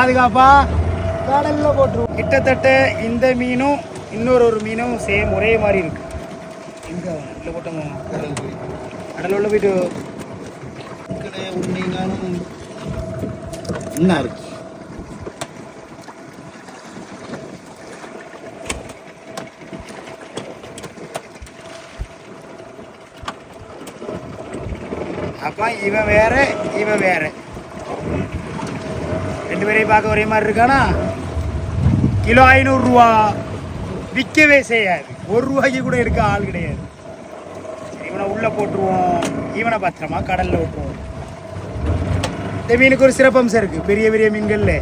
பாதுகாப்பா கடல்ல போட்டுருவோம். கிட்டத்தட்ட இந்த மீனும் இன்னொரு மீனும் சேம் ஒரே மாதிரி இருக்கு. எங்க இல்லை போட்டோமோ கடல் உள்ள போயிட்டு உண்மைங்கானும் என்ன இருக்கு. அப்போ இவன் வேற இவன் வேற, ரெண்டு பேரையும் பார்க்க ஒரே மாதிரி இருக்கானா. கிலோ 500 ரூபா, விற்கவே செய்யாது. 1 ரூபாய்க்கு கூட எடுக்க ஆள் கிடையாது. இவனை உள்ள போட்டுருவோம், இவனை பத்திரமா கடல்ல விட்டுருவோம். இந்த மீனுக்கு ஒரு சிறப்பம்சம் இருக்கு. பெரிய பெரிய மீன்கள்ல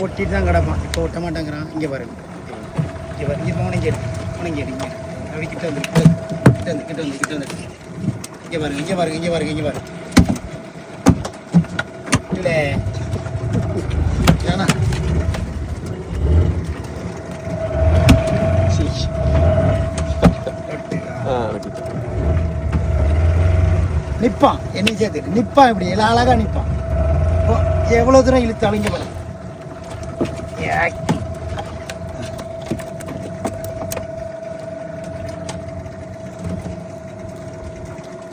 ஒட்டிட்டு தான் கிடப்பான். இப்போ ஒட்ட மாட்டேங்கிறான். இங்கே பாருங்க, இங்கே பாருங்க, இங்கே உனங்க அப்படி கிட்ட வந்து இங்கே பாருங்க, இங்கே பாருங்க, இங்கே பாருங்க, இங்கே பாருங்க. இல்லை ஏன்னா நிற்பான், என்னை சேர்த்து நிற்பான். இப்படி எல்லாம் அழகா நிற்பான். எவ்வளோ தூரம் இழுத்து அழிங்க பாருங்க.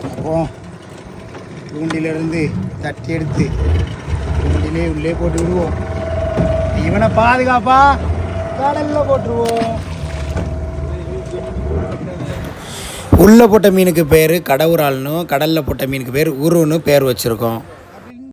அப்போ தூண்டிலிருந்து தட்டி எடுத்து தூண்டிலே உள்ளே போட்டு விடுவோம். இவனை பாதுகாப்பா கடல்ல போட்டுருவோம். உள்ள போட்ட மீனுக்கு பேர் கடவுரால்னு, கடல்ல போட்ட மீனுக்கு பேர் உருன்னு பேர் வச்சிருக்கோம்.